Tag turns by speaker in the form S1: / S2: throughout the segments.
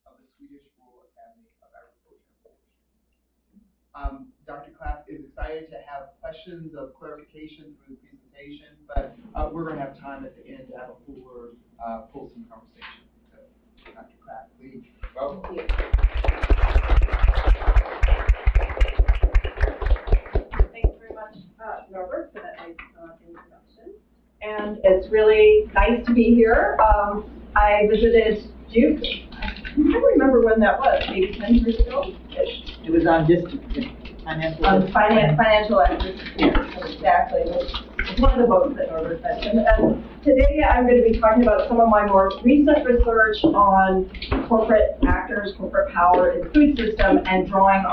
S1: of the Swedish Royal Academy of Agriculture and Forestry. Dr. Clapp is excited to have questions of clarification through the presentation, but we're going to have time at the end to have a fuller, fulsome conversation. So, Dr. Clapp, please. Welcome.
S2: Thanks very much, Norbert, for that nice introduction. And it's really nice to be here. I visited Duke. I can't remember when that was, maybe 10 years ago?
S3: It was on district financial.
S2: Financial exactly. It's one of the books that Norbert mentioned. And today I'm going to be talking about some of my more recent research on corporate actors, corporate power in the food system, and drawing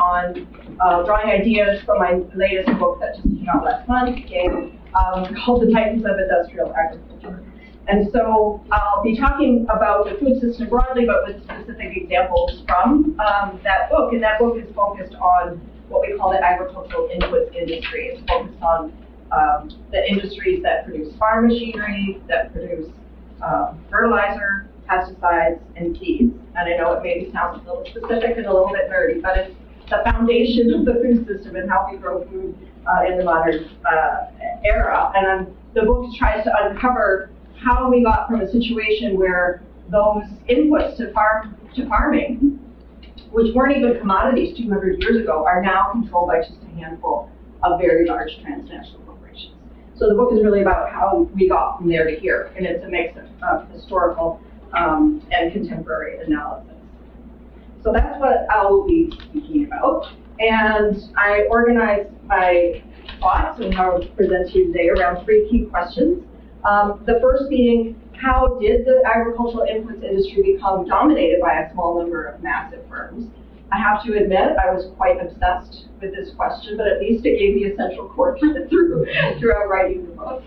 S2: ideas from my latest book that just came out last month, called The Titans of Industrial Agriculture. And so I'll be talking about the food system broadly, but with specific examples from that book. And that book is focused on what we call the agricultural inputs industry. It's focused on the industries that produce farm machinery, that produce fertilizer, pesticides, and seeds. And I know it maybe sounds a little specific and a little bit nerdy, but it's the foundation of the food system and how we grow food in the modern era. And the book tries to uncover how we got from a situation where those inputs to farming, which weren't even commodities 200 years ago, are now controlled by just a handful of very large transnational corporations. So the book is really about how we got from there to here, and it's a mix of historical and contemporary analysis. So that's what I will be speaking about. And I organized my thoughts and how I will present to you today around three key questions. The first being, how did the agricultural inputs industry become dominated by a small number of massive firms? I have to admit, I was quite obsessed with this question, but at least it gave me a central core throughout writing the book.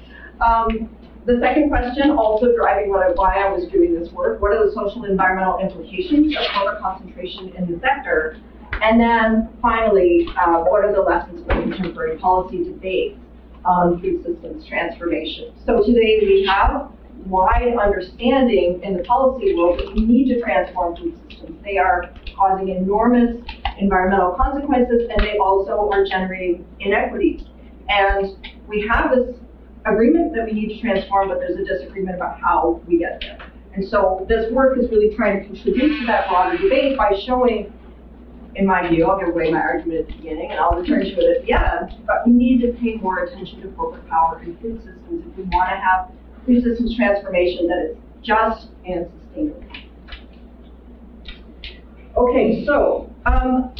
S2: The second question, also driving why I was doing this work, what are the social and environmental implications of corporate concentration in the sector? And then finally, what are the lessons from contemporary policy debates on food systems transformation? So today we have wide understanding in the policy world that we need to transform food systems. They are causing enormous environmental consequences, and they also are generating inequities. And we have this agreement that we need to transform, but there's a disagreement about how we get there. And so this work is really trying to contribute to that broader debate by showing, in my view, I'll give away my argument at the beginning and I'll return to it at the end, but we need to pay more attention to corporate power in food systems if we want to have food systems transformation that is just and sustainable. Okay, so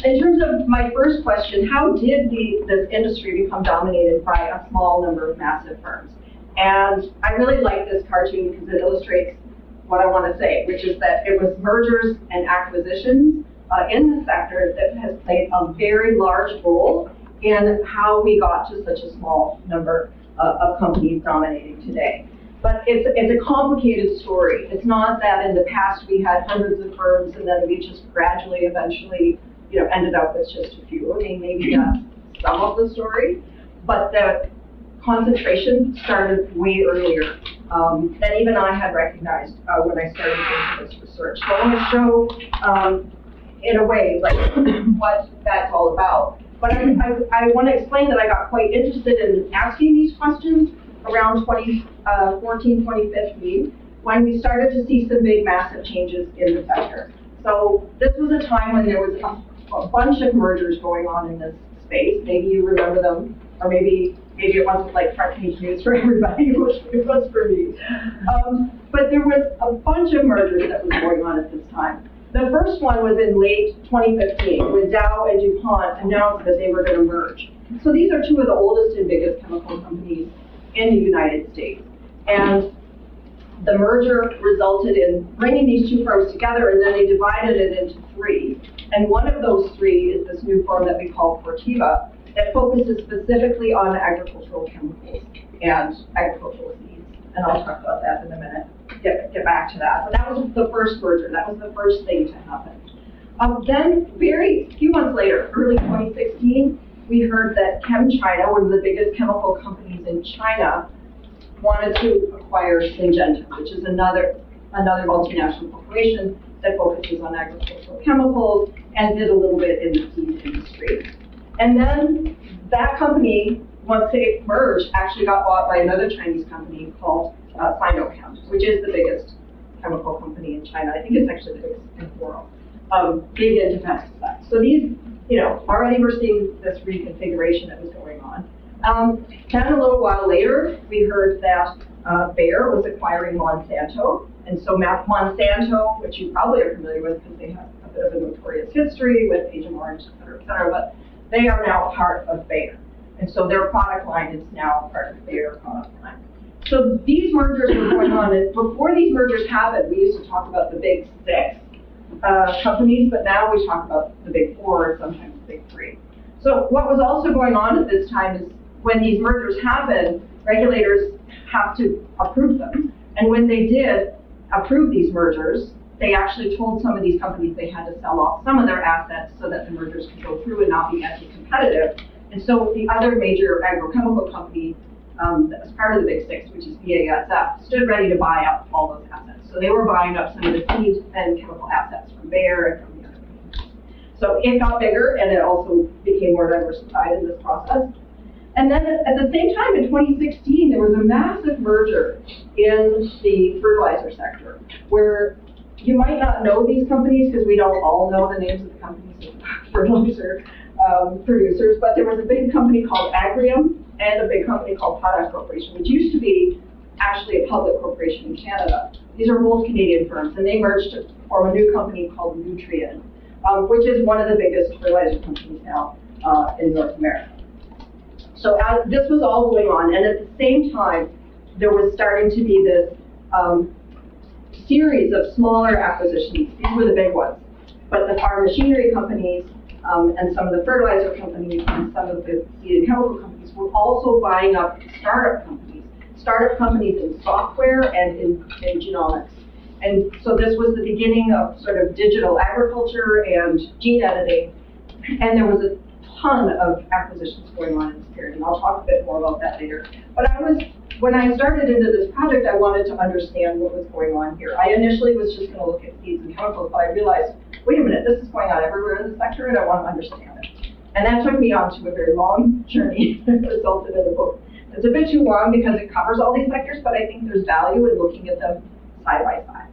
S2: in terms of my first question, how did this industry become dominated by a small number of massive firms? And I really like this cartoon because it illustrates what I want to say, which is that it was mergers and acquisitions in the sector that has played a very large role in how we got to such a small number of companies dominating today. But it's a complicated story. It's not that in the past we had hundreds of firms and then we just gradually, eventually, ended up with just a few. I mean, maybe that's some of the story, but the concentration started way earlier than even I had recognized when I started doing this research. So I want to show, in a way, like what that's all about. But I want to explain that I got quite interested in asking these questions around 2014, 2015, when we started to see some big, massive changes in the sector. So this was a time when there was a bunch of mergers going on in this space. Maybe you remember them, or maybe it wasn't like front page news for everybody, it was for me. But there was a bunch of mergers that was going on at this time. The first one was in late 2015, when Dow and DuPont announced that they were going to merge. So these are two of the oldest and biggest chemical companies in the United States. And the merger resulted in bringing these two firms together, and then they divided it into three. And one of those three is this new firm that we call Corteva, that focuses specifically on agricultural chemicals and agricultural seeds. And I'll talk about that in a minute, get back to that. But that was the first merger, that was the first thing to happen. Then very few months later, early 2016, we heard that ChemChina, one of the biggest chemical companies in China, wanted to acquire Syngenta, which is another another multinational corporation that focuses on agricultural chemicals and did a little bit in the seed industry. And then that company, once they merged, actually got bought by another Chinese company called Sinochem, which is the biggest chemical company in China. I think it's actually the biggest in the world, big into pesticides. So these, already we're seeing this reconfiguration that was going on. Then a little while later, we heard that Bayer was acquiring Monsanto. And so Monsanto, which you probably are familiar with because they have a bit of a notorious history with Agent Orange, et cetera, but they are now part of Bayer. And so their product line is now part of Bayer product line. So these mergers were going on, and before these mergers happened, we used to talk about the big six companies, but now we talk about the big four, or sometimes the big three. So what was also going on at this time is when these mergers happen, regulators have to approve them. And when they did approve these mergers, they actually told some of these companies they had to sell off some of their assets so that the mergers could go through and not be anti-competitive. And so the other major agrochemical company that was part of the big six, which is BASF, stood ready to buy up all those assets. So they were buying up some of the seed and chemical assets from Bayer and from the other companies. So it got bigger, and it also became more diversified in this process. And then at the same time, in 2016, there was a massive merger in the fertilizer sector, where you might not know these companies because we don't all know the names of the companies of fertilizer producers, but there was a big company called Agrium and a big company called Potash Corporation, which used to be actually a public corporation in Canada. These are both Canadian firms, and they merged to form a new company called Nutrien, which is one of the biggest fertilizer companies now in North America. So as this was all going on, and at the same time, there was starting to be this series of smaller acquisitions. These were the big ones. But the farm machinery companies and some of the fertilizer companies and some of the seed and chemical companies were also buying up startup companies in software and in genomics. And so this was the beginning of sort of digital agriculture and gene editing. And there was a ton of acquisitions going on in this period, and I'll talk a bit more about that later. But when I started into this project, I wanted to understand what was going on here. I initially was just going to look at seeds and chemicals, but I realized, wait a minute, this is going on everywhere in the sector, and I want to understand it. And that took me on to a very long journey that resulted in a book. It's a bit too long because it covers all these sectors, but I think there's value in looking at them side by side.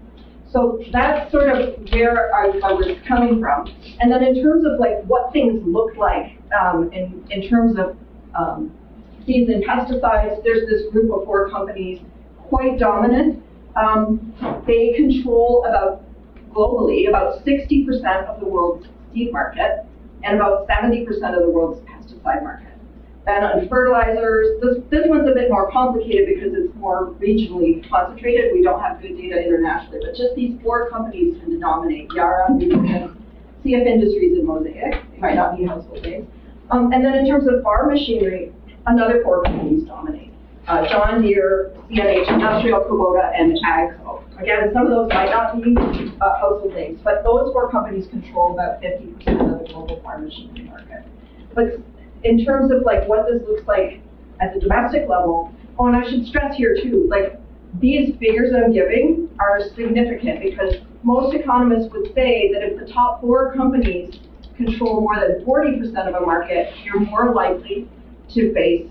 S2: So that's sort of where I was coming from. And then in terms of like what things look like in terms of seeds and pesticides, there's this group of 4 companies, quite dominant. They control globally about 60% of the world's seed market and about 70% of the world's pesticide market. And on fertilizers, this one's a bit more complicated because it's more regionally concentrated. We don't have good data internationally, but just these 4 companies tend to dominate: Yara, Nutrien, CF Industries, and Mosaic. They might not be household names. And then in terms of farm machinery, another 4 companies dominate: John Deere, CNH Industrial, Kubota, and Agco. Again, some of those might not be household names, but those 4 companies control about 50% of the global farm machinery market. But in terms of like what this looks like at the domestic level, oh, and I should stress here too, like these figures I'm giving are significant because most economists would say that if the top 4 companies control more than 40% of a market, you're more likely to face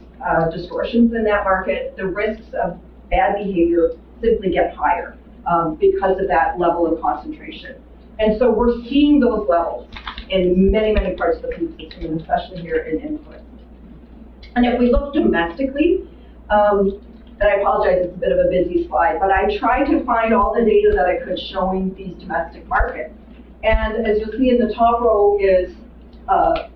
S2: distortions in that market. The risks of bad behavior simply get higher because of that level of concentration. And so we're seeing those levels in many, many parts of the food system, and especially here in input. And if we look domestically, and I apologize, it's a bit of a busy slide, but I tried to find all the data that I could showing these domestic markets. And as you'll see in the top row is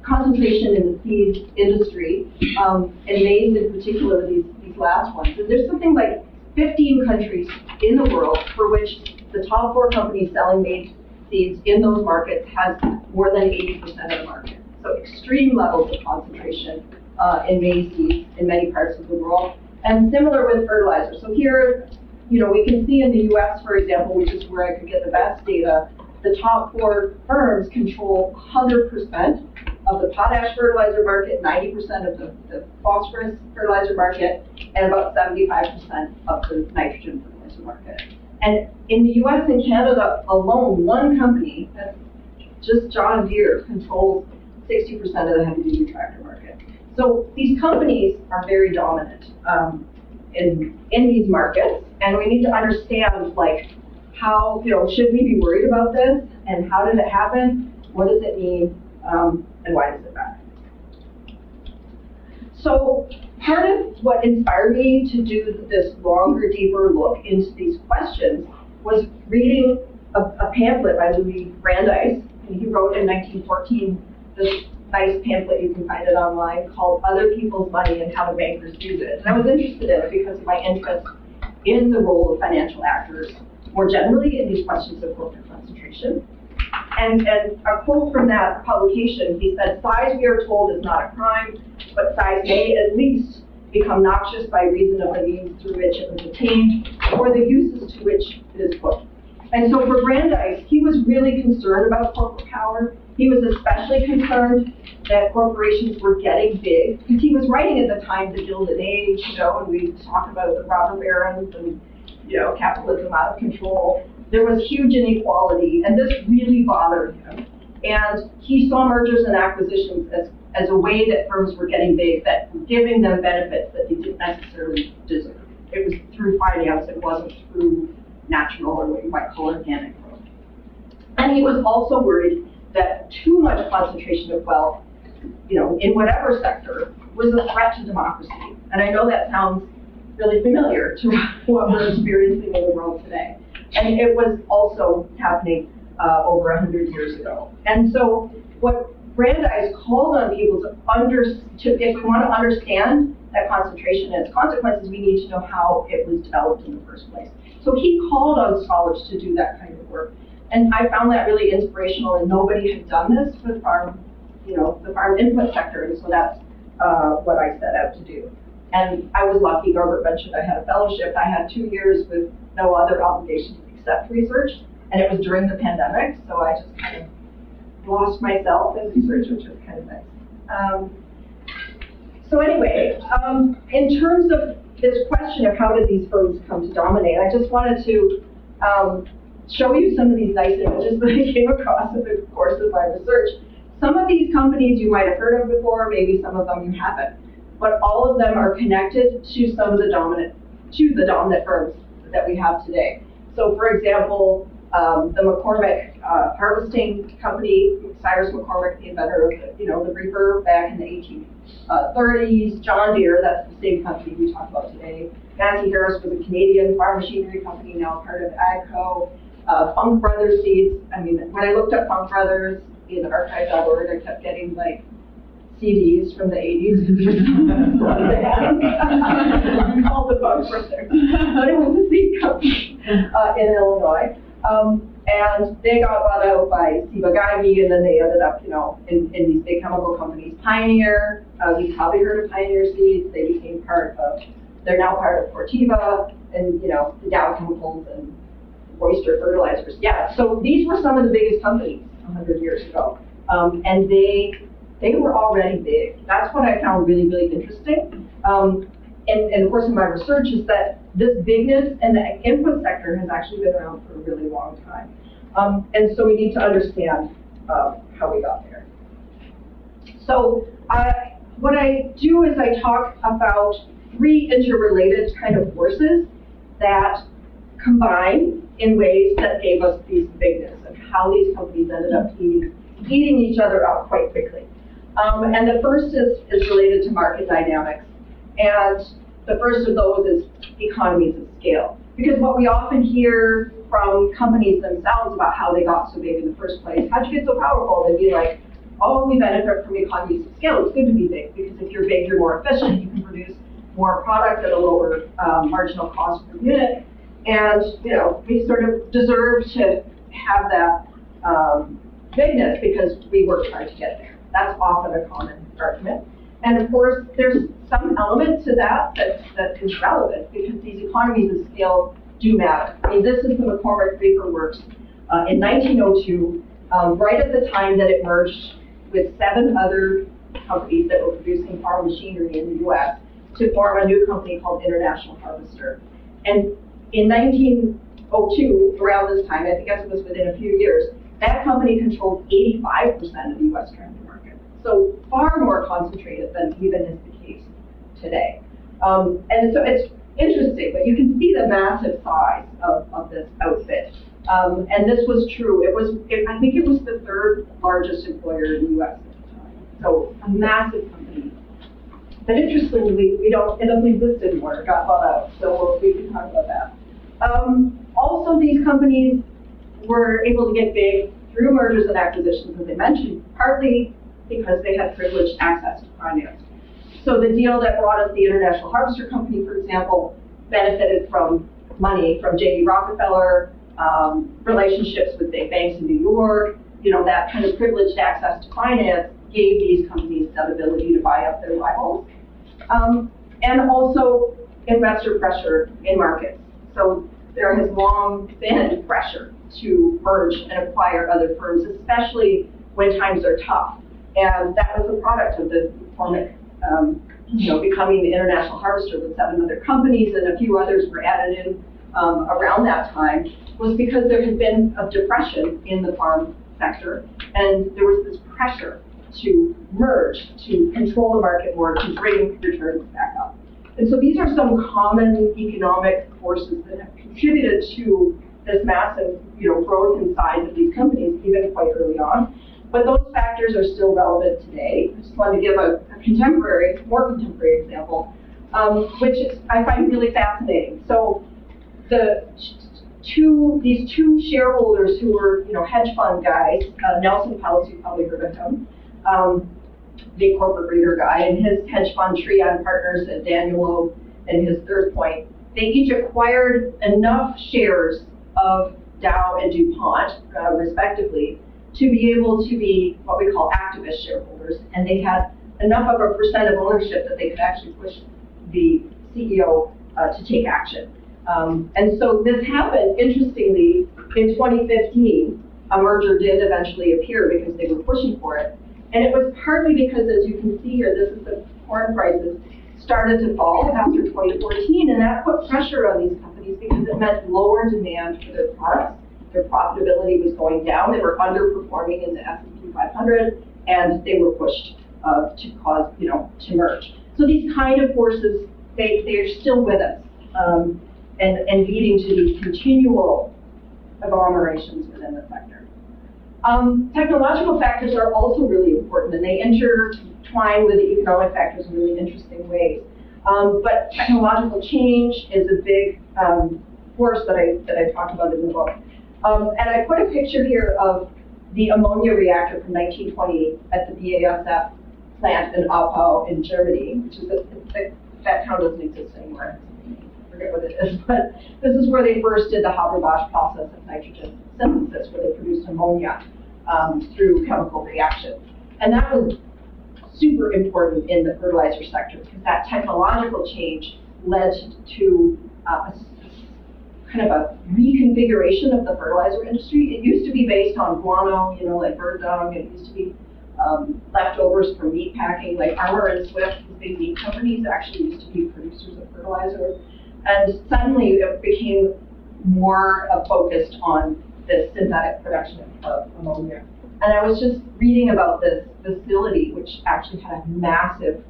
S2: concentration in the seed industry, and maize in particular, these last ones. And there's something like 15 countries in the world for which the top 4 companies selling maize seeds in those markets has more than 80% of the market. So extreme levels of concentration in maize seeds in many parts of the world. And similar with fertilizer. So here, we can see in the US, for example, which is where I could get the best data, the top 4 firms control 100% of the potash fertilizer market, 90% of the phosphorus fertilizer market, and about 75% of the nitrogen fertilizer market. And in the US and Canada alone, one company, that's just John Deere, controls 60% of the heavy-duty tractor market. So these companies are very dominant in these markets, and we need to understand, like, how, should we be worried about this, and how did it happen, what does it mean, and why does it matter? So part of what inspired me to do this longer, deeper look into these questions was reading a pamphlet by Louis Brandeis. And he wrote in 1914 this nice pamphlet, you can find it online, called Other People's Money and How the Bankers Use It. And I was interested in it because of my interest in the role of financial actors more generally in these questions of corporate concentration. And a quote from that publication, he said, "Size, we are told, is not a crime, but size may at least become noxious by reason of the means through which it was attained or the uses to which it is put." And so for Brandeis, he was really concerned about corporate power. He was especially concerned that corporations were getting big, because he was writing at the time the Gilded Age, and we talk about the robber barons and, capitalism out of control. There was huge inequality, and this really bothered him. And he saw mergers and acquisitions as a way that firms were getting big, that were giving them benefits that they didn't necessarily deserve. It was through finance, it wasn't through natural or what you might call organic growth. And he was also worried that too much concentration of wealth, in whatever sector, was a threat to democracy. And I know that sounds really familiar to what we're experiencing in the world today. And it was also happening over 100 years ago. And so what Brandeis called on people if we want to understand that concentration and its consequences, we need to know how it was developed in the first place. So he called on scholars to do that kind of work. And I found that really inspirational, and nobody had done this for the farm input sector, and so that's what I set out to do. And I was lucky, Garbert mentioned I had a fellowship. I had 2 years with no other obligation except research, and it was during the pandemic, so I just kind of lost myself in research, which was kind of nice. So anyway, in terms of this question of how did these firms come to dominate, I just wanted to show you some of these nice images that I came across in the course of my research. Some of these companies you might have heard of before, maybe some of them you haven't, but all of them are connected to some of the dominant firms that we have today. So for example, the McCormick harvesting company, Cyrus McCormick, the inventor of the reaper back in the 1830s. John Deere, that's the same company we talked about today. Massey Harris was a Canadian farm machinery company, now part of Agco. Funk Brothers seeds. I mean, when I looked up Funk Brothers in archive.org, I kept getting like CDs from the 80s. Called the Funk Brothers. But it was a seed company in Illinois. And they got bought out by Ciba-Geigy, and then they ended up, in these big chemical companies. Pioneer, you've probably heard of Pioneer Seeds. They became they're now part of Corteva, and, the Dow Chemicals and Oyster Fertilizers. Yeah, so these were some of the biggest companies 100 years ago. And they were already big. That's what I found really, really interesting. And of course, in my research is that this bigness in the input sector has actually been around for a really long time. And so we need to understand how we got there. So what I do is I talk about 3 interrelated kind of forces that combine in ways that gave us these bigness and how these companies ended up eating each other up quite quickly. And the first is related to market dynamics. And the first of those is economies of scale. Because what we often hear from companies themselves about how they got so big in the first place, how'd you get so powerful? They'd be like, oh, we benefit from economies of scale. It's good to be big, because if you're big, you're more efficient. You can produce more product at a lower marginal cost per unit. And, we sort of deserve to have that bigness because we worked hard to get there. That's often a common argument. And of course, there's some element to that is relevant, because these economies of scale do matter. I mean, this is the McCormick Reaper Works in 1902, right at the time that it merged with 7 other companies that were producing farm machinery in the U.S. to form a new company called International Harvester. And in 2002, around this time, I guess it was within a few years, that company controlled 85% of the U.S. transit market. So far more concentrated than even is the case today. And so it's interesting, but you can see the massive size of this outfit. And this was true. I think it was the third largest employer in the U.S. at the time. So a massive company. But interestingly, it doesn't exist anymore. It got bought out. So we can talk about that. Also, these companies were able to get big through mergers and acquisitions, as I mentioned, partly because they had privileged access to finance. So the deal that brought us the International Harvester Company, for example, benefited from money from J.D. Rockefeller, relationships with big banks in New York. That kind of privileged access to finance gave these companies that ability to buy up their rivals. And also investor pressure in markets. So there has long been pressure to merge and acquire other firms, especially when times are tough. And that was a product of the McCormick, becoming the International Harvester with 7 other companies, and a few others were added in around that time, was because there had been a depression in the farm sector, and there was this pressure to merge, to control the market more, to bring returns back up. And so these are some common economic forces that have contributed to this massive, growth in size of these companies, even quite early on. But those factors are still relevant today. I just wanted to give a more contemporary example, which I find really fascinating. So these two shareholders who were, hedge fund guys, Nelson Peltz, you probably heard of him, big corporate reader guy, and his hedge fund Triad Partners and Daniel Loeb and his Third Point, they each acquired enough shares of Dow and DuPont, respectively, to be able to be what we call activist shareholders, and they had enough of a percent of ownership that they could actually push the CEO to take action. And so this happened, interestingly, in 2015. A merger did eventually appear because they were pushing for it. And it was partly because, as you can see here, this is the corn prices started to fall after 2014, and that put pressure on these companies because it meant lower demand for their products. Their profitability was going down. They were underperforming in the S&P 500, and they were pushed to cause, to merge. So these kind of forces, they are still with us, and leading to these continual agglomerations within the sector. Technological factors are also really important, and they intertwine with the economic factors in really interesting ways. But technological change is a big force that I talk about in the book. And I put a picture here of the ammonia reactor from 1920 at the BASF plant in Aupau in Germany, which is that town doesn't exist anymore. I forget what it is, but this is where they first did the Haber-Bosch process of nitrogen synthesis, where they produced ammonia through chemical reaction. And that was super important in the fertilizer sector because that technological change led to kind of a reconfiguration of the fertilizer industry. It used to be based on guano, like bird dung. It used to be leftovers from meat packing, like Armour and Swift, the big meat companies, actually used to be producers of fertilizer. And suddenly it became more focused on the synthetic production of ammonia. And I was just reading about this facility, which actually had a massive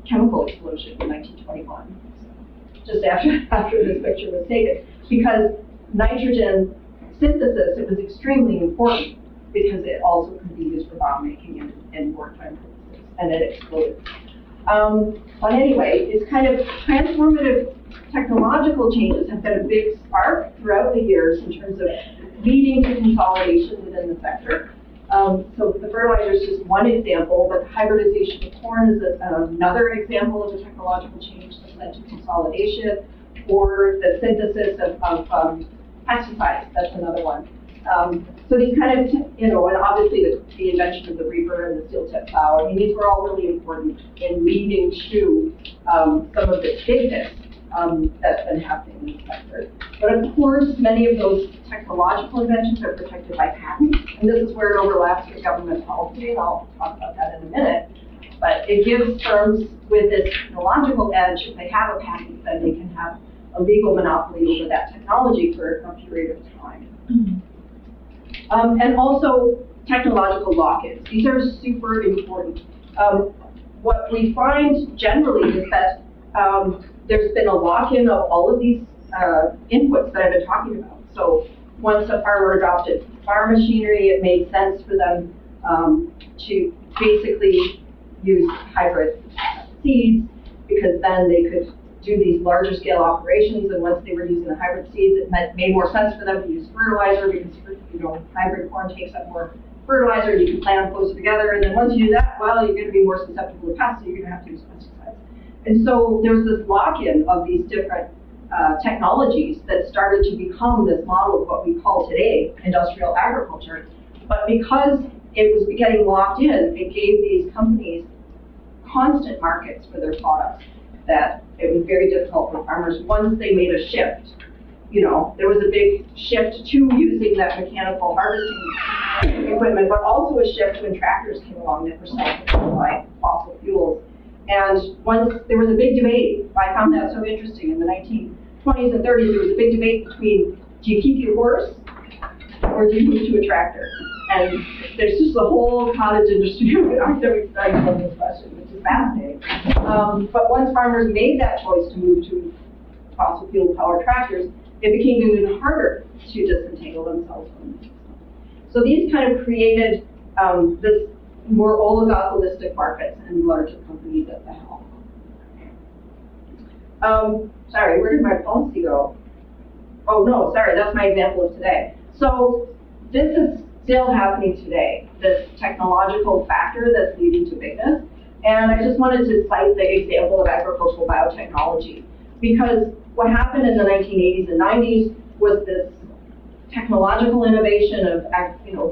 S2: chemical explosion in 1921, just after this picture was taken. Because nitrogen synthesis, it was extremely important because it also could be used for bomb making and wartime purposes, and it exploded. But anyway, it's kind of transformative technological changes have been a big spark throughout the years in terms of leading to consolidation within the sector. So the fertilizer is just one example, but the hybridization of corn is another example of a technological change that led to consolidation, or the synthesis of pesticides, that's another one. So these kind of, and obviously the invention of the reaper and the steel tip plow, I mean, these were all really important in leading to some of the bigness that's been happening in the sector. But of course, many of those technological inventions are protected by patents, and this is where it overlaps with government policy, and I'll talk about that in a minute. But it gives firms with this technological edge, if they have a patent, then they can have a legal monopoly over that technology for a period of time. And also technological lock-ins. These are super important. What we find generally is that there's been a lock-in of all of these inputs that I've been talking about. So once a farmer adopted farm machinery, it made sense for them to basically use hybrid seeds, because then they could do these larger scale operations, and once they were using the hybrid seeds, it made more sense for them to use fertilizer, because hybrid corn takes up more fertilizer, and you can plant them closer together, and then once you do that, well, you're going to be more susceptible to pests, so you're going to have to use pesticides. And so there's this lock-in of these different technologies that started to become this model of what we call today industrial agriculture. But because it was getting locked in, it gave these companies constant markets for their products, that it was very difficult for farmers once they made a shift. There was a big shift to using that mechanical harvesting equipment, but also a shift when tractors came along that were supplemented by fossil fuels. And once there was a big debate, I found that so interesting, in the 1920s and 30s, there was a big debate between, do you keep your horse or do you move to a tractor? And there's just a whole cottage industry of academic studies on this question, which is fascinating. But once farmers made that choice to move to fossil fuel powered tractors, it became even harder to disentangle themselves from the system. So these kind of created this more oligopolistic markets and larger companies at the helm. Sorry, where did my policy go? Oh no, sorry, that's my example of today. So this is still happening today, this technological factor that's leading to bigness. And I just wanted to cite the example of agricultural biotechnology, because what happened in the 1980s and 90s was this technological innovation of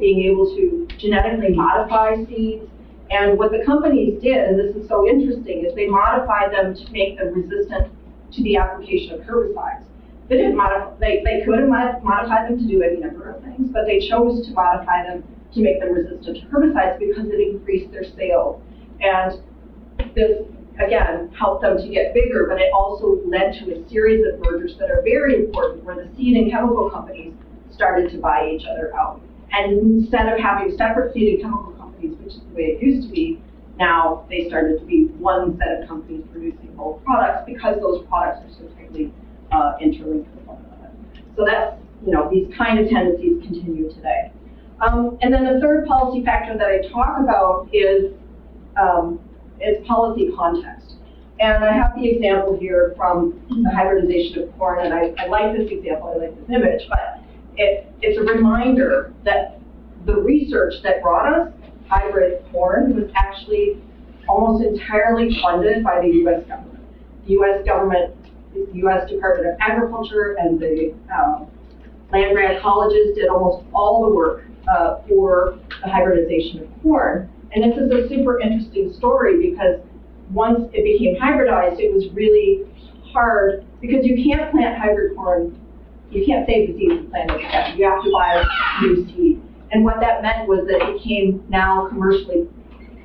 S2: being able to genetically modify seeds. And what the companies did, and this is so interesting, is they modified them to make them resistant to the application of herbicides. They didn't modify, they could have modified them to do any number of things, but they chose to modify them to make them resistant to herbicides because it increased their sales. And this, again, helped them to get bigger, but it also led to a series of mergers that are very important, where the seed and chemical companies started to buy each other out. And instead of having separate seed and chemical companies, which is the way it used to be, now they started to be one set of companies producing both products, because those products are so tightly interlinked with one another. So that's, these kind of tendencies continue today. And then the third policy factor that I talk about is policy context. And I have the example here from the hybridization of corn, and I like this example, I like this image, but it's a reminder that the research that brought us hybrid corn was actually almost entirely funded by the U.S. government. The U.S. government, the U.S. Department of Agriculture and the land-grant colleges did almost all the work for the hybridization of corn. And this is a super interesting story, because once it became hybridized, it was really hard, because you can't plant hybrid corn, you can't save the seeds and plant it again. You have to buy new seed. And what that meant was that it became now commercially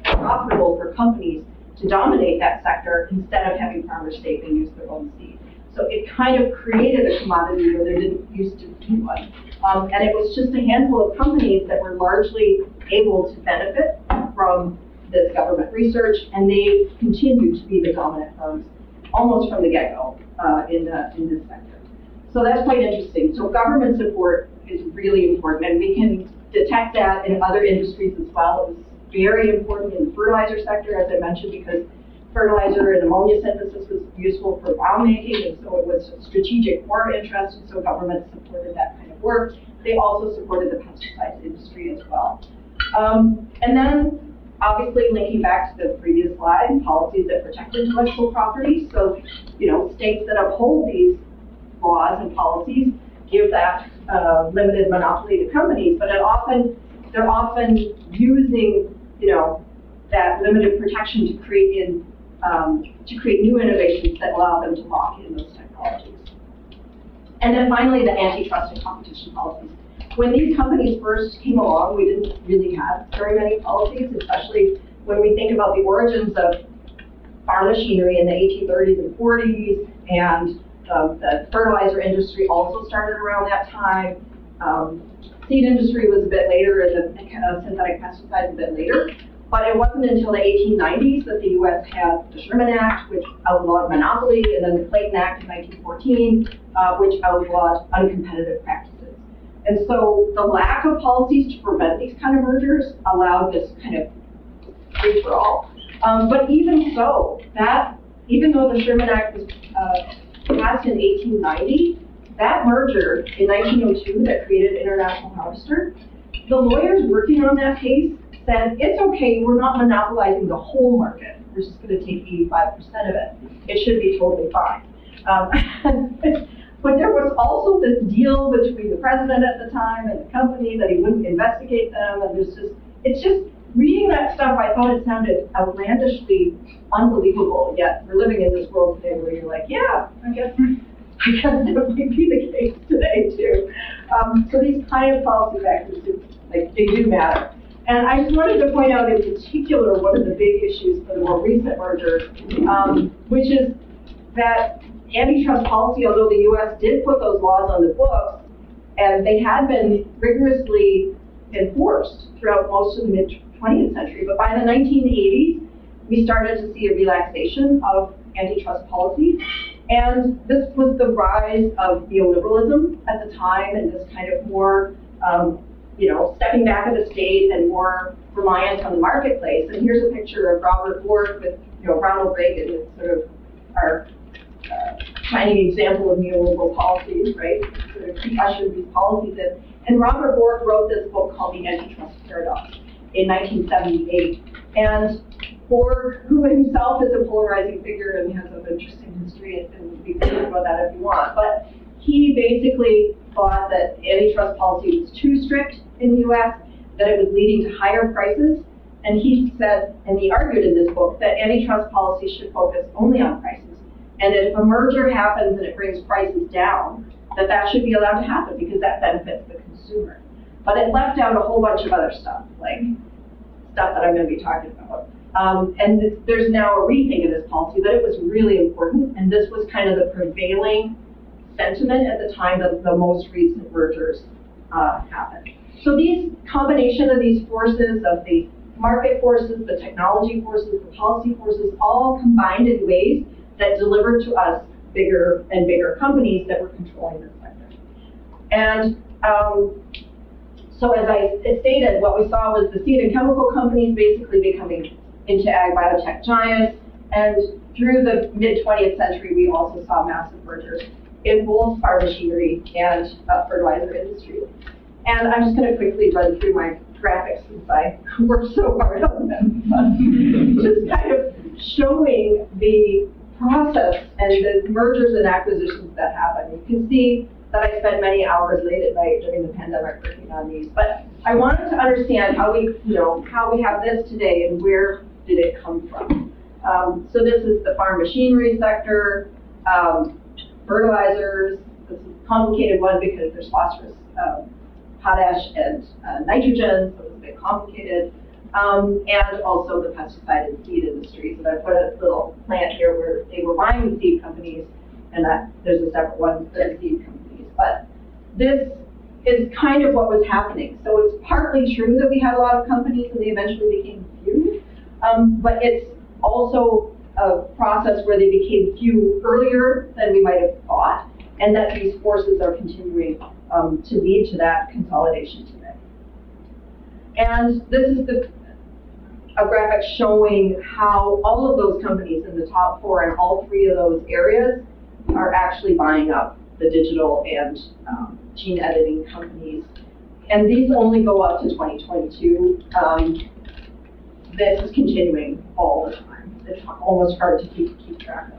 S2: profitable for companies to dominate that sector, instead of having farmers stake and use their own seed. So it kind of created a commodity where there didn't used to be one. And it was just a handful of companies that were largely able to benefit from this government research, and they continue to be the dominant firms almost from the get-go in this sector. So that's quite interesting. So government support is really important, and we can detect that in other industries as well. It was very important in the fertilizer sector, as I mentioned, because fertilizer and ammonia synthesis was useful for bomb making, and so it was a strategic war interest, and so government supported that kind of work. They also supported the pesticides industry as well. And then, obviously, linking back to the previous slide, policies that protect intellectual property. So, states that uphold these laws and policies give that limited monopoly to companies, but they're often using, that limited protection to create new innovations that allow them to lock in those technologies. And then finally, the antitrust and competition policies. When these companies first came along, we didn't really have very many policies, especially when we think about the origins of farm machinery in the 1830s and 40s, and The fertilizer industry also started around that time. Seed industry was a bit later, and the synthetic pesticides a bit later. But it wasn't until the 1890s that the U.S. had the Sherman Act, which outlawed monopoly, and then the Clayton Act in 1914, which outlawed uncompetitive practices. And so the lack of policies to prevent these kind of mergers allowed this kind of free-for-all. But even so, even though the Sherman Act was passed in 1890, that merger in 1902 that created International Harvester, the lawyers working on that case said, it's okay, we're not monopolizing the whole market. We're just going to take 85% of it. It should be totally fine. But there was also this deal between the president at the time and the company that he wouldn't investigate them. And it's just, reading that stuff, I thought it sounded outlandishly unbelievable. Yet we're living in this world today where you're like, yeah, I guess that would be the case today too. So these kind of policy factors, they do matter. And I just wanted to point out in particular one of the big issues for the more recent merger, which is that antitrust policy, although the U.S. did put those laws on the books, and they had been rigorously enforced throughout most of the mid-20th century, but by the 1980s, we started to see a relaxation of antitrust policies. And this was the rise of neoliberalism at the time, and this kind of more, stepping back of the state and more reliance on the marketplace. And here's a picture of Robert Bork with, Ronald Reagan. It's sort of our shining example of neoliberal policies, right? Sort of he ushered these policies in. And Robert Bork wrote this book called The Antitrust Paradox in 1978. And Bork, who himself is a polarizing figure and has an interesting history, and we can talk about that if you want, but he basically thought that antitrust policy was too strict in the U.S., that it was leading to higher prices, and he said, and he argued in this book, that antitrust policy should focus only on prices, and that if a merger happens and it brings prices down, that should be allowed to happen because that benefits the consumer. But it left out a whole bunch of other stuff, like stuff that I'm going to be talking about. And there's now a rethink of this policy that it was really important, and this was kind of the prevailing sentiment at the time that the most recent mergers happened. So these combination of these forces, of the market forces, the technology forces, the policy forces, all combined in ways that delivered to us bigger and bigger companies that were controlling this sector. And so as I stated, what we saw was the seed and chemical companies basically becoming into ag biotech giants, and through the mid-20th century, we also saw massive mergers in both farm machinery and fertilizer industry. And I'm just going to quickly run through my graphics since I worked so hard on them. Just kind of showing the process and the mergers and acquisitions that happen. You can see that I spent many hours late at night during the pandemic working on these. But I wanted to understand how we have this today and where did it come from. So this is the farm machinery sector, fertilizers. This is a complicated one because there's phosphorus, potash, and nitrogen, so it's a bit complicated. And also the pesticide and seed industry. So I put a little plant here where they were buying the seed companies, and there's a separate one for the seed companies. But this is kind of what was happening. So it's partly true that we had a lot of companies and they eventually became few, but it's also a process where they became few earlier than we might have thought, and that these forces are continuing to lead to that consolidation today. And this is a graphic showing how all of those companies in the top four and all three of those areas are actually buying up the digital and gene editing companies. And these only go up to 2022. This is continuing all the time. It's almost hard to keep track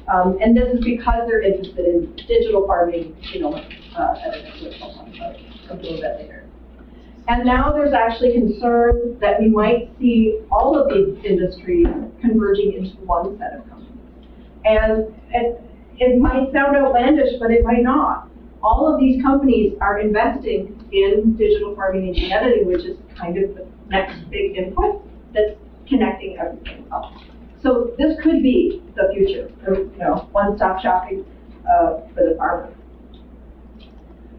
S2: of. And this is because they're interested in digital farming, editing, which I'll talk about a little bit later. And now there's actually concern that we might see all of these industries converging into one set of companies. And it might sound outlandish, but it might not. All of these companies are investing in digital farming and gene editing, which is kind of the next big input that's connecting everything up. So this could be the future, one-stop shopping. for the farmer.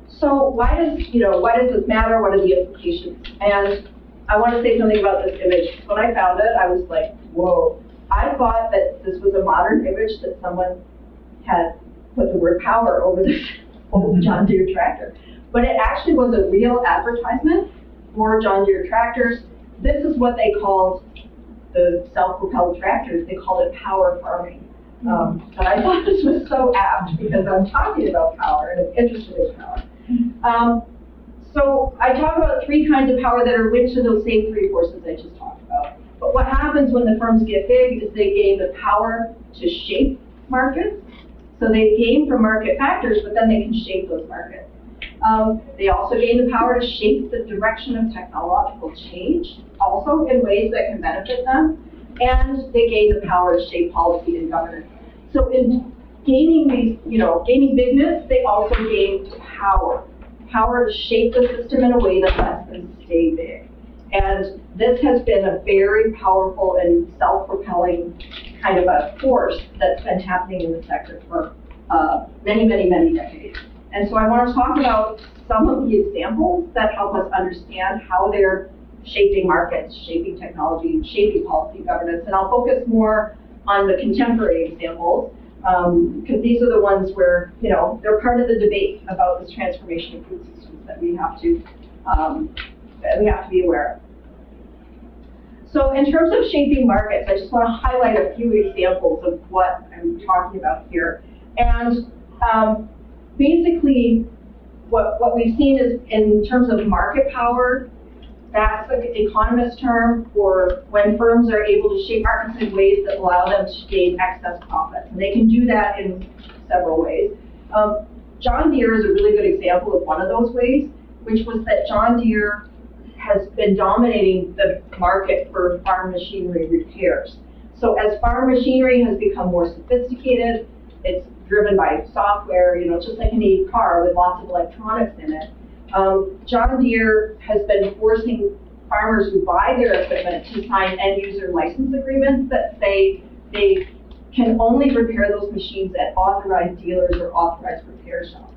S2: So why does this matter? What are the implications? And I want to say something about this image. When I found it, I was like, whoa. I thought that this was a modern image that someone had put the word power over this old John Deere tractor. But it actually was a real advertisement for John Deere tractors. This is what they called the self-propelled tractors. They called it power farming. And I thought this was so apt because I'm talking about power and I'm interested in power. So I talk about three kinds of power that are linked to those same three forces I just talked about. But what happens when the firms get big is they gain the power to shape markets. So they gain from market factors, but then they can shape those markets. They also gain the power to shape the direction of technological change, also in ways that can benefit them. And they gain the power to shape policy and governance. So in gaining these, gaining bigness, they also gain power to shape the system in a way that lets them stay big. And this has been a very powerful and self-propelling kind of a force that's been happening in the sector for many, many, many decades. And so I want to talk about some of the examples that help us understand how they're shaping markets, shaping technology, shaping policy governance. And I'll focus more on the contemporary examples, because these are the ones where, they're part of the debate about this transformation of food systems that we have to be aware of. So in terms of shaping markets, I just want to highlight a few examples of what I'm talking about here. And basically, what we've seen is in terms of market power, that's an economist term for when firms are able to shape markets in ways that allow them to gain excess profits. And they can do that in several ways. John Deere is a really good example of one of those ways, which was that John Deere has been dominating the market for farm machinery repairs. So as farm machinery has become more sophisticated, it's driven by software, just like any car with lots of electronics in it. John Deere has been forcing farmers who buy their equipment to sign end-user license agreements that say they can only repair those machines at authorized dealers or authorized repair shops.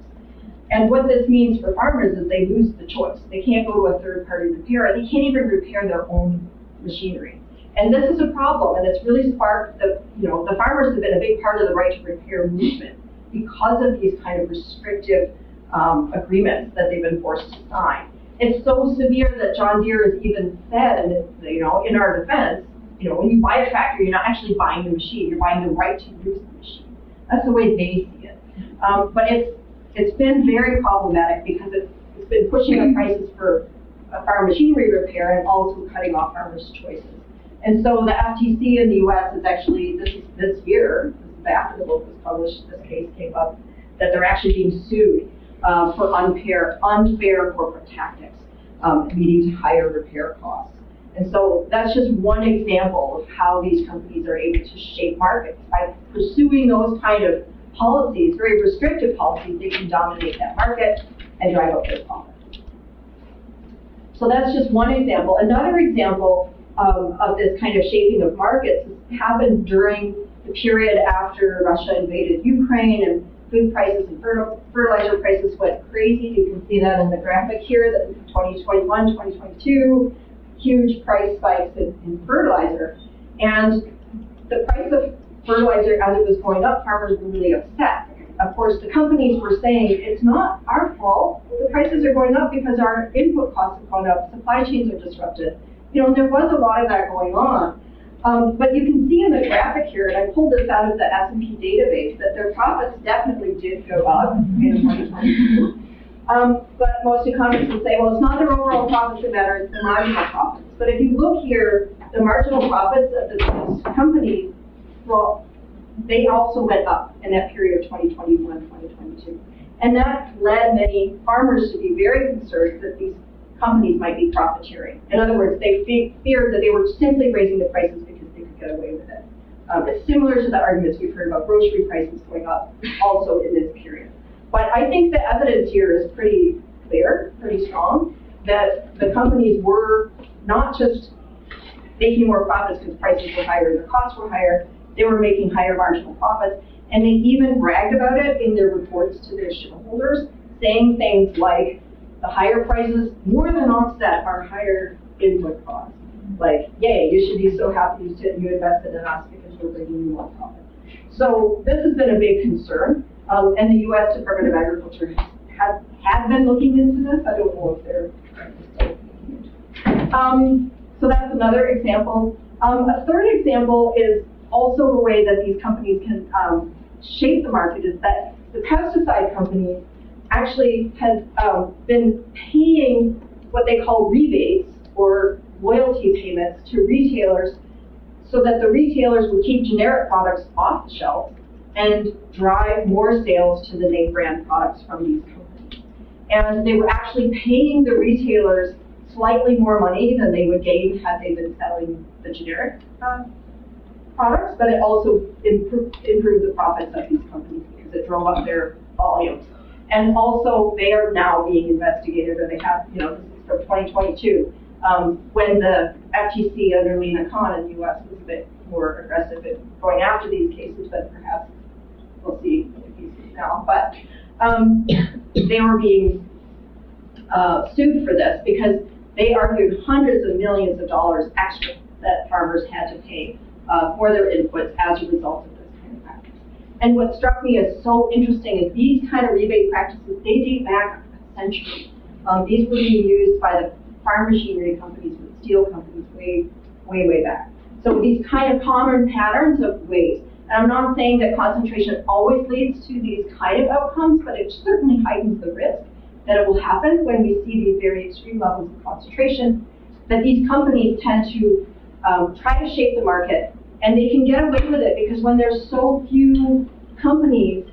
S2: And what this means for farmers is they lose the choice. They can't go to a third-party repairer. They can't even repair their own machinery. And this is a problem, and it's really sparked the farmers have been a big part of the right to repair movement because of these kind of restrictive agreements that they've been forced to sign. It's so severe that John Deere has even said, in our defense, when you buy a tractor, you're not actually buying the machine, you're buying the right to use the machine. That's the way they see it. But it's been very problematic because it's been pushing up prices for farm machinery repair and also cutting off farmers' choices. And so the FTC in the US is actually, this year, after the book was published, this case came up, that they're actually being sued for unfair corporate tactics, leading to higher repair costs. And so that's just one example of how these companies are able to shape markets. By pursuing those kind of policies, very restrictive policies, they can dominate that market and drive up their profits. So that's just one example. Another example of this kind of shaping of markets happened during the period after Russia invaded Ukraine and food prices and fertilizer prices went crazy. You can see that in the graphic here, that 2021, 2022, huge price spikes in fertilizer. And the price of fertilizer, as it was going up, farmers were really upset. Of course, the companies were saying, it's not our fault. The prices are going up because our input costs have gone up, supply chains are disrupted. And there was a lot of that going on. But you can see in the graphic here, and I pulled this out of the S&P database, that their profits definitely did go up in 2022. But most economists will say, well, it's not their overall profits that matter, it's the marginal profits. But if you look here, the marginal profits of the companies, well, they also went up in that period of 2021, 2022. And that led many farmers to be very concerned that these companies might be profiteering. In other words, they feared that they were simply raising the prices because they could get away with it. It's similar to the arguments we've heard about grocery prices going up also in this period. But I think the evidence here is pretty clear, pretty strong, that the companies were not just making more profits because prices were higher and their costs were higher, they were making higher marginal profits, And they even bragged about it in their reports to their shareholders, saying things like, the higher prices more than offset our higher input costs. Like, yay, you should be so happy you invested in us because we're bringing you more profit. So this has been a big concern, and the U.S. Department of Agriculture had been looking into this. I don't know if they're still looking into it. So that's another example. A third example is also a way that these companies can shape the market is that the pesticide companies actually have been paying what they call rebates or loyalty payments to retailers so that the retailers would keep generic products off the shelf and drive more sales to the name brand products from these companies. And they were actually paying the retailers slightly more money than they would gain had they been selling the generic products, but it also improved the profits of these companies because it drove up their volumes. And also, they are now being investigated, or they have, this is from 2022, when the FTC under Lena Khan in the U.S. was a bit more aggressive in going after these cases, but perhaps we'll see the cases now. But they were being sued for this because they argued hundreds of millions of dollars extra that farmers had to pay for their inputs as a result of this kind of practice. And what struck me as so interesting is these kind of rebate practices, they date back a century. These were being used by the farm machinery companies with steel companies way back. So these kind of common patterns of waste. And I'm not saying that concentration always leads to these kind of outcomes, but it certainly heightens the risk that it will happen when we see these very extreme levels of concentration, that these companies tend to try to shape the market, and they can get away with it because when there's so few companies,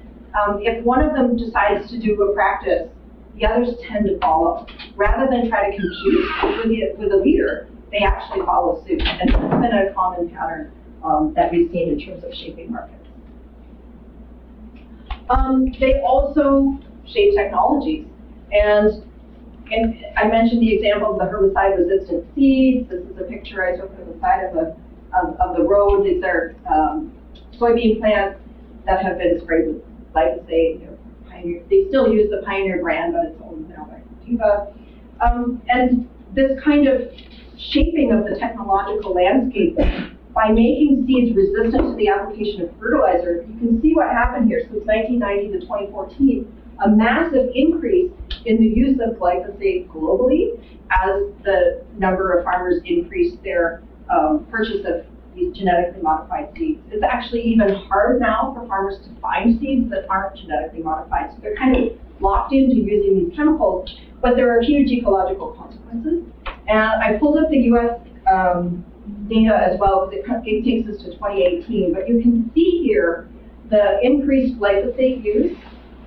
S2: if one of them decides to do a practice, the others tend to follow. Rather than try to compete with a leader, they actually follow suit. And that's been a common pattern that we've seen in terms of shaping markets. They also shape technologies. And I mentioned the example of the herbicide-resistant seeds. This is a picture I took of the side of the road. These are soybean plants that have been sprayed with glyphosate. They still use the Pioneer brand, but it's owned now by Corteva. And this kind of shaping of the technological landscape by making seeds resistant to the application of fertilizer, you can see what happened here. Since 1990 to 2014, a massive increase in the use of glyphosate globally as the number of farmers increased their purchase of these genetically modified seeds. It's actually even hard now for farmers to find seeds that aren't genetically modified. So they're kind of locked into using these chemicals, but there are huge ecological consequences. And I pulled up the US data as well because it takes us to 2018, but you can see here the increased glyphosate use,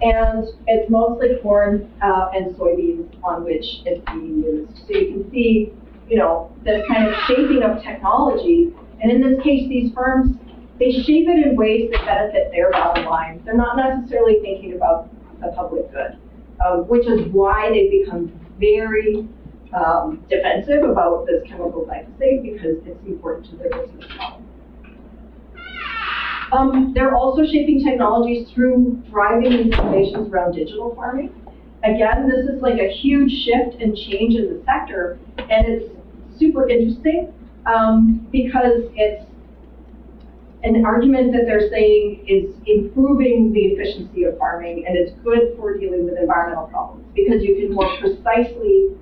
S2: and it's mostly corn and soybeans on which it's being used. So you can see, this kind of shaping of technology. And in this case, these firms, they shape it in ways that benefit their bottom line. They're not necessarily thinking about the public good, which is why they become very defensive about this chemical glyphosate because it's important to their business model. They're also shaping technologies through driving these innovations around digital farming. Again, this is like a huge shift and change in the sector, and it's super interesting because it's an argument that they're saying is improving the efficiency of farming, and it's good for dealing with environmental problems because you can more precisely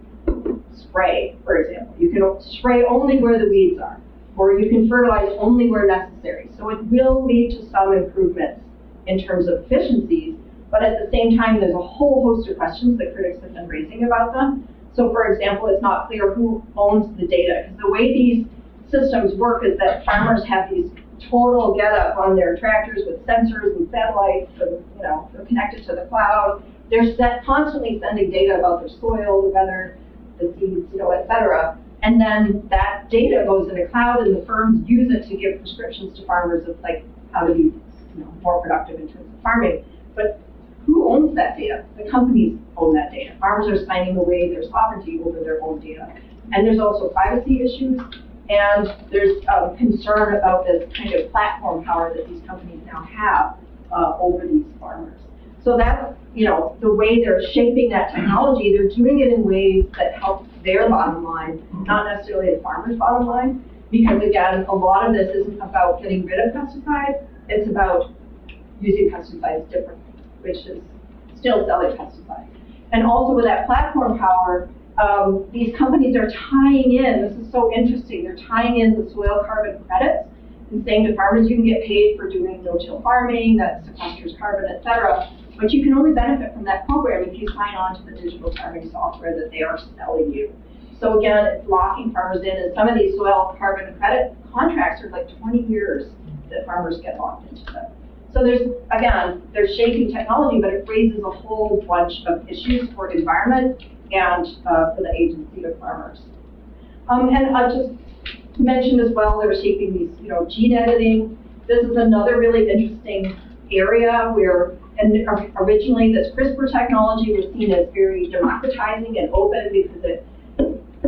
S2: spray, for example. You can spray only where the weeds are, or you can fertilize only where necessary. So it will lead to some improvements in terms of efficiencies, but at the same time, there's a whole host of questions that critics have been raising about them. So for example, it's not clear who owns the data, because the way these systems work is that farmers have these total get-up on their tractors with sensors and satellites, and they're connected to the cloud. They're constantly sending data about their soil, the weather, the seeds, et cetera. And then that data goes in a cloud, and the firms use it to give prescriptions to farmers of like how to be more productive in terms of farming. But who owns that data? The companies own that data. Farmers are signing away their sovereignty over their own data. And there's also privacy issues, and there's concern about this kind of platform power that these companies now have over these farmers. So that's, the way they're shaping that technology. They're doing it in ways that help their bottom line, not necessarily the farmer's bottom line, because again, a lot of this isn't about getting rid of pesticides, it's about using pesticides differently, which is still selling pesticides. And also with that platform power, these companies are tying in, this is so interesting, they're tying in the soil carbon credits and saying to farmers, you can get paid for doing no-till farming, that sequesters carbon, et cetera, but you can only benefit from that program if you sign on to the digital farming software that they are selling you. So again, it's locking farmers in, and some of these soil carbon credit contracts are like 20 years that farmers get locked into them. So they're shaping technology, but it raises a whole bunch of issues for environment and for the agency of farmers. And I just mentioned as well, they're shaping these, gene editing. This is another really interesting area where, and originally this CRISPR technology was seen as very democratizing and open because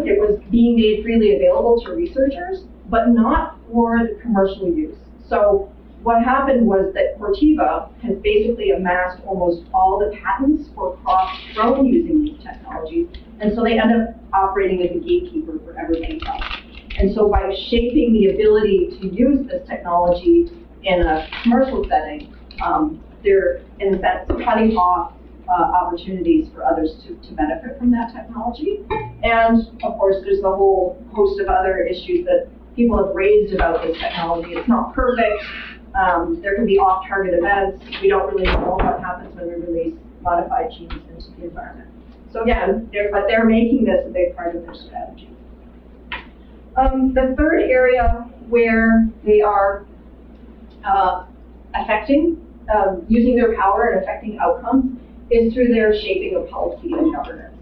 S2: it was being made freely available to researchers, but not for the commercial use. So what happened was that Corteva has basically amassed almost all the patents for crops grown using these technologies, and so they end up operating as a gatekeeper for everything else. And so by shaping the ability to use this technology in a commercial setting, they're in a sense cutting off opportunities for others to benefit from that technology. And of course, there's a whole host of other issues that people have raised about this technology. It's not perfect. There can be off-target events. We don't really know what happens when we release modified genes into the environment. So again, they're making this a big part of their strategy. The third area where they are using their power and affecting outcomes is through their shaping of policy and governance.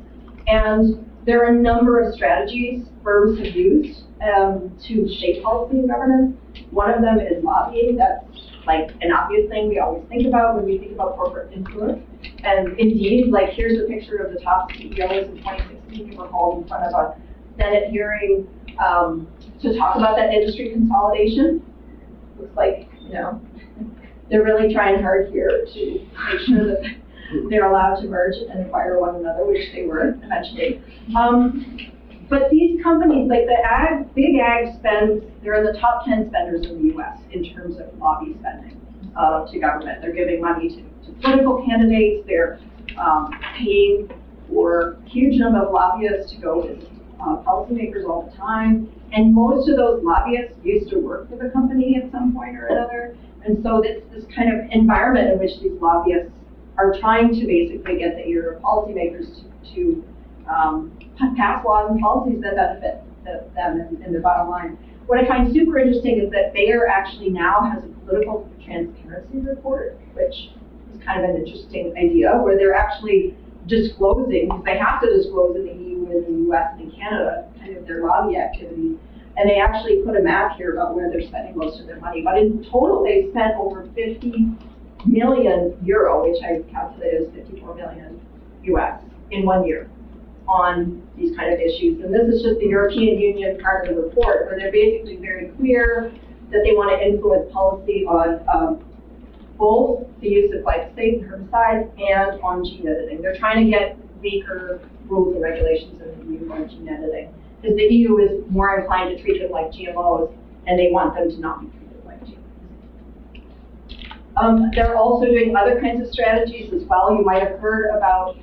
S2: And there are a number of strategies firms have used to shape policy and governance. One of them is lobbying. That's like an obvious thing we always think about when we think about corporate influence. And indeed, like here's a picture of the top CEOs in 2016 who were called in front of a Senate hearing to talk about that industry consolidation. Looks like, they're really trying hard here to make sure that they're allowed to merge and acquire one another, which they were eventually. But these companies, like big ag spends, they're in the top 10 spenders in the US in terms of lobby spending to government. They're giving money to political candidates. They're paying for a huge number of lobbyists to go visit policymakers all the time. And most of those lobbyists used to work for the company at some point or another. And so it's this kind of environment in which these lobbyists are trying to basically get the ear of policymakers to pass laws and policies that benefit them in their bottom line. What I find super interesting is that Bayer actually now has a political transparency report, which is kind of an interesting idea, where they're actually disclosing, because they have to disclose in the EU and the US and in Canada, kind of their lobby activities. And they actually put a map here about where they're spending most of their money. But in total, they spent over 50 million euro, which I calculated as 54 million US in 1 year on these kind of issues. And this is just the European Union part of the report, where they're basically very clear that they want to influence policy on both the use of glyphosate and herbicides and on gene editing. They're trying to get weaker rules and regulations in the EU on gene editing, because the EU is more inclined to treat them like GMOs, and they want them to not be treated like GMOs. They're also doing other kinds of strategies as well. You might have heard about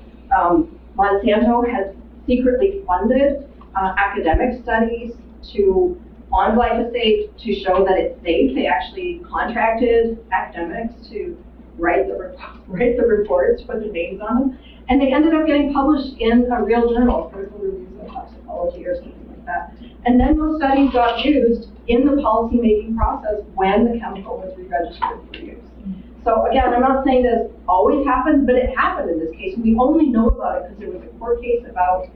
S2: Monsanto has secretly funded academic studies on glyphosate to show that it's safe. They actually contracted academics to write the reports, put their names on them, and they ended up getting published in a real journal, Critical Reviews of Toxicology or something like that. And then those studies got used in the policy-making process when the chemical was re-registered for use. So again, I'm not saying this always happens, but it happened in this case. We only know about it because there was a court case about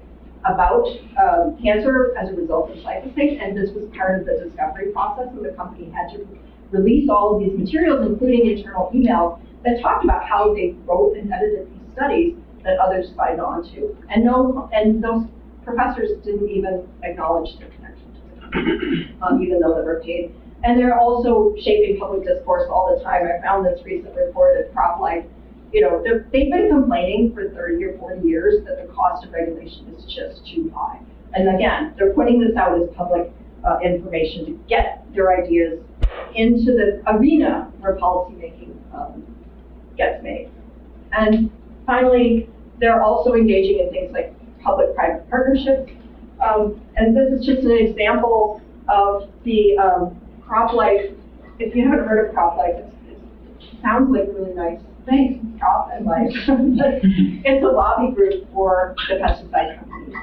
S2: cancer as a result of glyphosate, and this was part of the discovery process, and the company had to release all of these materials, including internal emails, that talked about how they wrote and edited these studies that others signed on to. And those professors didn't even acknowledge their connection to the company, even though they were paid And they're also shaping public discourse all the time. I found this recent report at CropLife. You know, they've been complaining for 30 or 40 years that the cost of regulation is just too high. And again, they're putting this out as public information to get their ideas into the arena where policymaking gets made. And finally, they're also engaging in things like public-private partnerships. And this is just an example of the CropLife. If you haven't heard of CropLife, it sounds like a really nice thing, Crop and Life. It's a lobby group for the pesticide companies.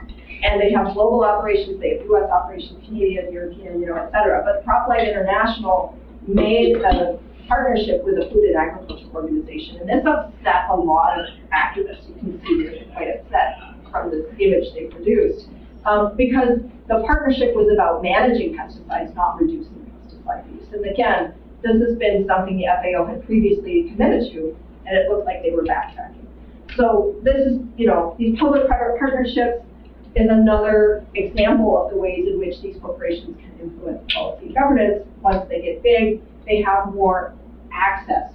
S2: And they have global operations, they have US operations, Canadian, European, you know, et cetera. But CropLife International made a partnership with a food and agriculture organization. And this upset a lot of activists. You can see they're quite upset from this image they produced. Because the partnership was about managing pesticides, not reducing pesticide use. And again, this has been something the FAO had previously committed to, and it looked like they were backtracking. So this is, you know, these public-private partnerships is another example of the ways in which these corporations can influence policy and governance. Once they get big, they have more access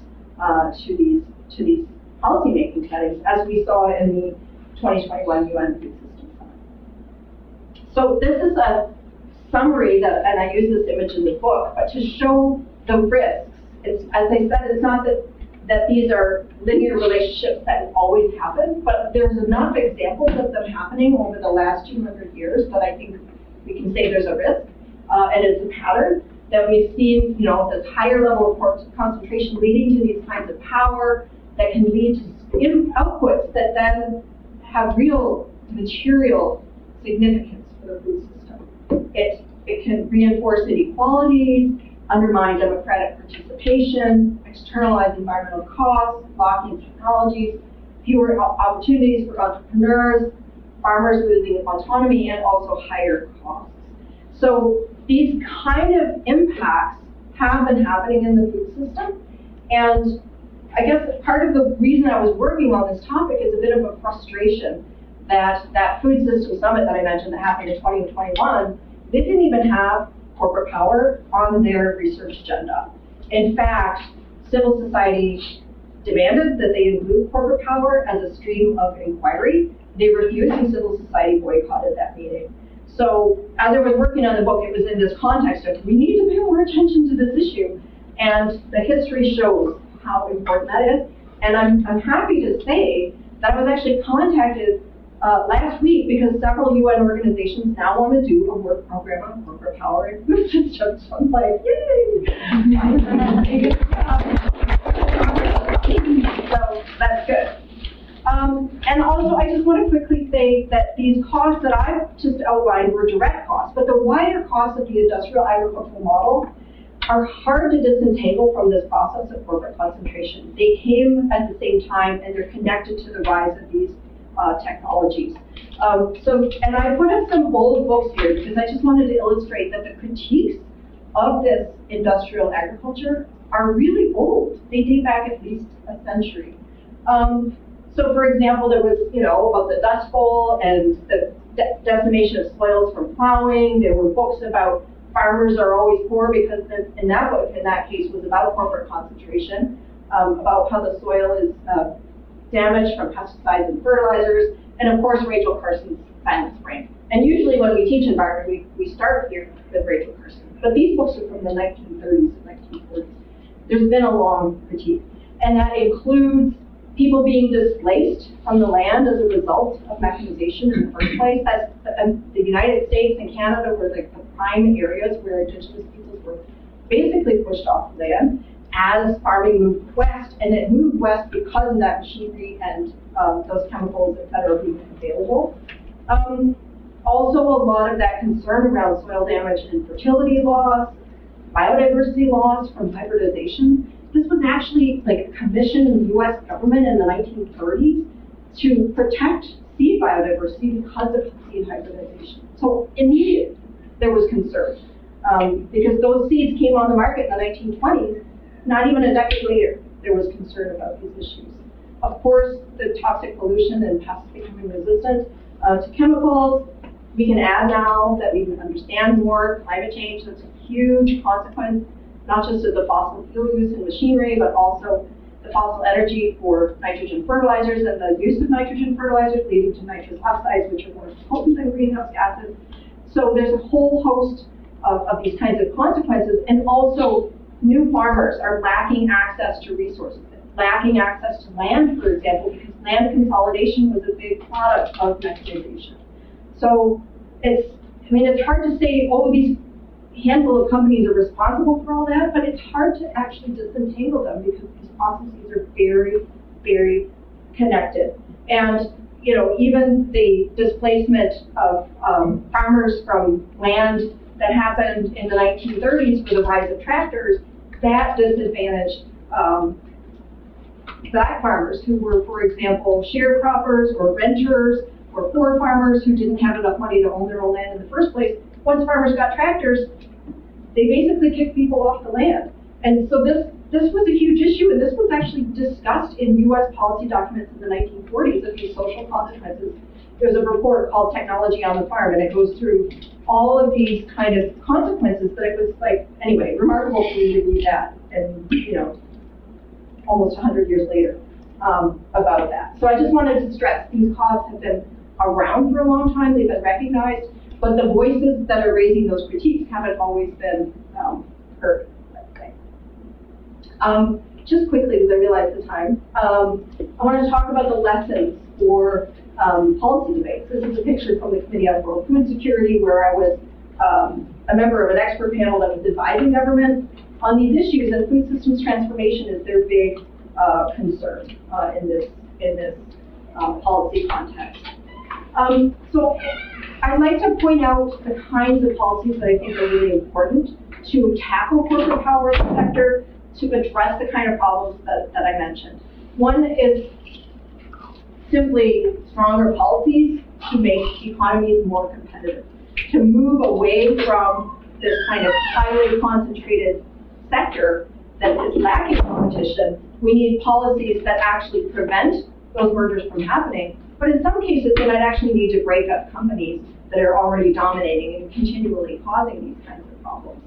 S2: to these policy-making settings, as we saw in the 2021 UN Food System Summit. So this is a summary that, and I use this image in the book, but to show the risks. It's, as I said, it's not that these are linear relationships that always happen, but there's enough examples of them happening over the last 200 years that I think we can say there's a risk, and it's a pattern that we've seen, you know, this higher level of concentration leading to these kinds of power that can lead to outputs that then have real material significance for the food system. It can reinforce inequalities, undermine democratic participation, externalize environmental costs, blocking technologies, fewer opportunities for entrepreneurs, farmers losing autonomy, and also higher costs. So these kind of impacts have been happening in the food system. And I guess part of the reason I was working on this topic is a bit of a frustration that that food system summit that I mentioned that happened in 2021, they didn't even have corporate power on their research agenda. In fact, civil society demanded that they include corporate power as a stream of inquiry. They refused, and civil society boycotted that meeting. So as I was working on the book, it was in this context of we need to pay more attention to this issue. And the history shows how important that is. And I'm happy to say that I was actually contacted last week because several UN organizations now want to do a work program on corporate power in food systems. So I'm like, yay! So that's good. And also, I just want to quickly say that these costs that I've just outlined were direct costs, but the wider costs of the industrial agricultural model are hard to disentangle from this process of corporate concentration. They came at the same time, and they're connected to the rise of these technologies. And I put up some bold books here because I just wanted to illustrate that the critiques of this industrial agriculture are really old. They date back at least a century. So for example, there was, you know, about the Dust Bowl and the decimation of soils from plowing. There were books about farmers are always poor because in that book, in that case, was about corporate concentration, about how the soil is damaged from pesticides and fertilizers, and of course, Rachel Carson's silent spring. And usually when we teach environment, we start here with Rachel Carson. But these books are from the 1930s and 1940s. There's been a long critique. And that includes people being displaced from the land as a result of mechanization in the first place. The United States and Canada were like the prime areas where indigenous peoples were basically pushed off the land as farming moved west, and it moved west because of that machinery and those chemicals, et cetera, being available. Also, a lot of that concern around soil damage and fertility loss, biodiversity loss from hybridization. This was actually like a commission in the US government in the 1930s to protect seed biodiversity because of seed hybridization. So immediately there was concern because those seeds came on the market in the 1920s. Not even a decade later, there was concern about these issues. Of course, the toxic pollution and pests becoming resistant to chemicals, We can add now that we can understand more climate change. That's a huge consequence, not just of the fossil fuel use in machinery, but also the fossil energy for nitrogen fertilizers and the use of nitrogen fertilizers leading to nitrous oxides, which are more potent than greenhouse gases. So there's a whole host of these kinds of consequences, and also new farmers are lacking access to resources, lacking access to land, for example, because land consolidation was a big product of mechanization. So it's hard to say, oh, these handful of companies are responsible for all that, but it's hard to actually disentangle them because these processes are very, very connected. And even the displacement of farmers from land that happened in the 1930s with the rise of tractors, that disadvantaged black farmers who were, for example, sharecroppers or renters or poor farmers who didn't have enough money to own their own land in the first place. Once farmers got tractors, they basically kicked people off the land. And so this was a huge issue, and this was actually discussed in U.S. policy documents in the 1940s of these social consequences. There's a report called Technology on the Farm, and it goes through all of these kind of consequences that it was anyway, remarkable for me to read that, and almost 100 years later about that. So I just wanted to stress these costs have been around for a long time, they've been recognized, but the voices that are raising those critiques haven't always been heard, let's say. Just quickly, because I realize the time, I want to talk about the lessons for policy debates. This is a picture from the Committee on World Food Security, where I was a member of an expert panel that was advising government on these issues, and food systems transformation is their big concern in this policy context. So I'd like to point out the kinds of policies that I think are really important to tackle corporate power in the sector, to address the kind of problems that I mentioned. One is simply stronger policies to make economies more competitive, to move away from this kind of highly concentrated sector that is lacking competition. We need policies that actually prevent those mergers from happening. But in some cases, they might actually need to break up companies that are already dominating and continually causing these kinds of problems.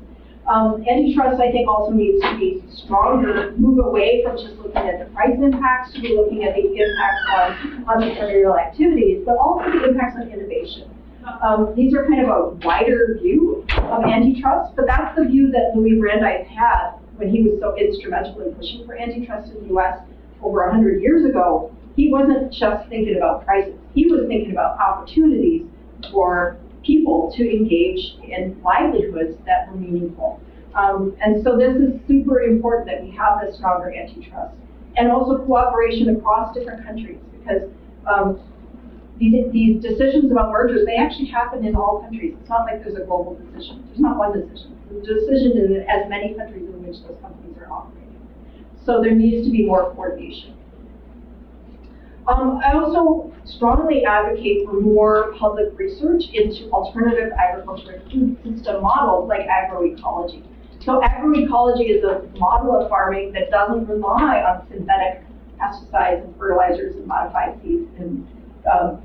S2: Antitrust, I think, also needs to be stronger, move away from just looking at the price impacts to be looking at the impacts on entrepreneurial activities, but also the impacts on innovation. These are kind of a wider view of antitrust, but that's the view that Louis Brandeis had when he was so instrumental in pushing for antitrust in the U.S. over 100 years ago. He wasn't just thinking about prices. He was thinking about opportunities for people to engage in livelihoods that were meaningful. And so this is super important that we have this stronger antitrust. And also cooperation across different countries, because these decisions about mergers, they actually happen in all countries. It's not like there's a global decision. There's not one decision. There's a decision in as many countries in which those companies are operating. So there needs to be more coordination. I also strongly advocate for more public research into alternative agriculture and food system models like agroecology. So agroecology is a model of farming that doesn't rely on synthetic pesticides and fertilizers and modified seeds and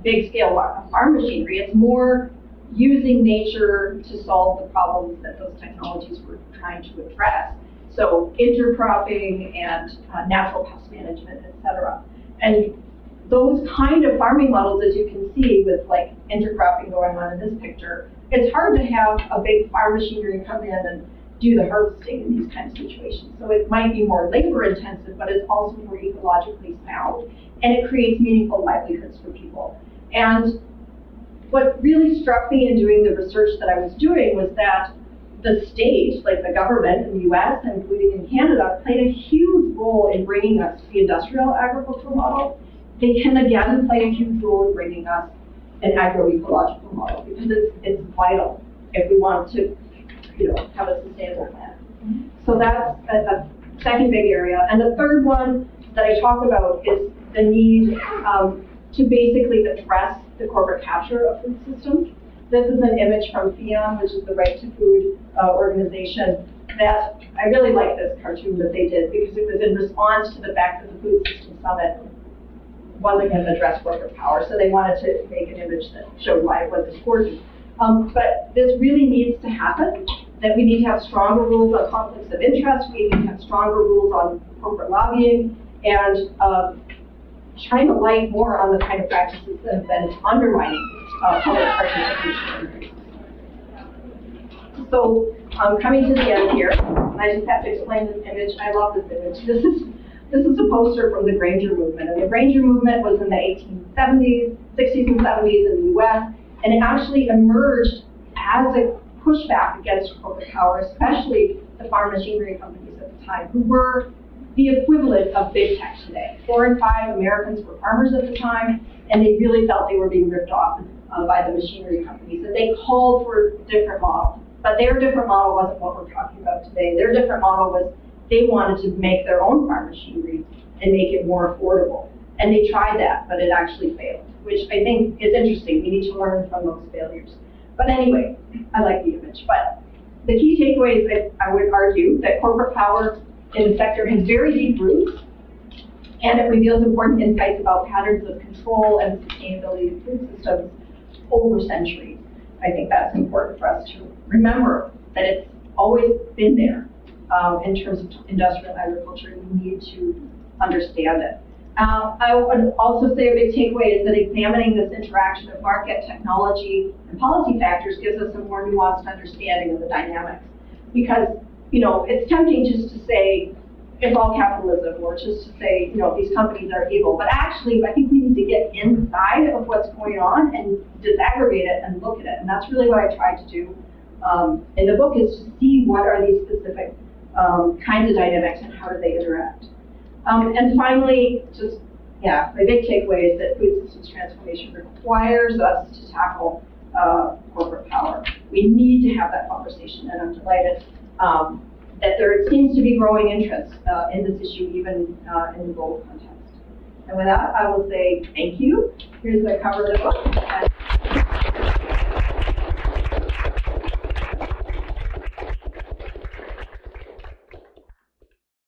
S2: big-scale farm machinery. It's more using nature to solve the problems that those technologies were trying to address. So intercropping and natural pest management, et cetera. And those kind of farming models, as you can see with like intercropping going on in this picture, it's hard to have a big farm machinery come in and do the harvesting in these kinds of situations. So it might be more labor intensive, but it's also more ecologically sound, and it creates meaningful livelihoods for people. And what really struck me in doing the research that I was doing was that the state, like the government in the US and including in Canada, played a huge role in bringing us the industrial agricultural model. They can again play a huge role in bringing us an agroecological model, because it's vital if we want to have a sustainable planet. So that's a second big area. And the third one that I talk about is the need to basically address the corporate capture of food systems. This is an image from FION, which is the Right to Food organization, that I really like this cartoon that they did, because it was in response to the fact that the Food Systems Summit wasn't going to address corporate power, so they wanted to make an image that showed why it was important. But this really needs to happen, that we need to have stronger rules on conflicts of interest, we need to have stronger rules on corporate lobbying, and shine a light more on the kind of practices that have been undermining public participation. So I'm coming to the end here, and I just have to explain this image. I love this image. This is a poster from the Granger movement, and the Granger movement was in the 1870s, 60s and 70s in the US, and it actually emerged as a pushback against corporate power, especially the farm machinery companies at the time, who were the equivalent of big tech today. 4 in 5 Americans were farmers at the time, and they really felt they were being ripped off by the machinery companies, and they called for a different model. But their different model wasn't what we're talking about today. Their different model was they wanted to make their own farm machinery and make it more affordable. And they tried that, but it actually failed, which I think is interesting. We need to learn from those failures. But anyway, I like the image. But the key takeaway is that I would argue that corporate power in the sector has very deep roots, and it reveals important insights about patterns of control and sustainability of food systems over centuries. I think that's important for us to remember, that it's always been there in terms of industrial agriculture. We need to understand it. I would also say a big takeaway is that examining this interaction of market, technology, and policy factors gives us a more nuanced understanding of the dynamics. Because, you know, it's tempting just to say it's all capitalism, or just to say, you know, these companies are evil. But actually, I think we need to get inside of what's going on and disaggregate it and look at it. And that's really what I tried to do in the book, is to see what are these specific kinds of dynamics and how do they interact. And finally, my big takeaway is that food systems transformation requires us to tackle corporate power. We need to have that conversation, and I'm delighted that there seems to be growing interest in this issue, even in the global context. And with that, I will say thank you. Here's the cover of the book. And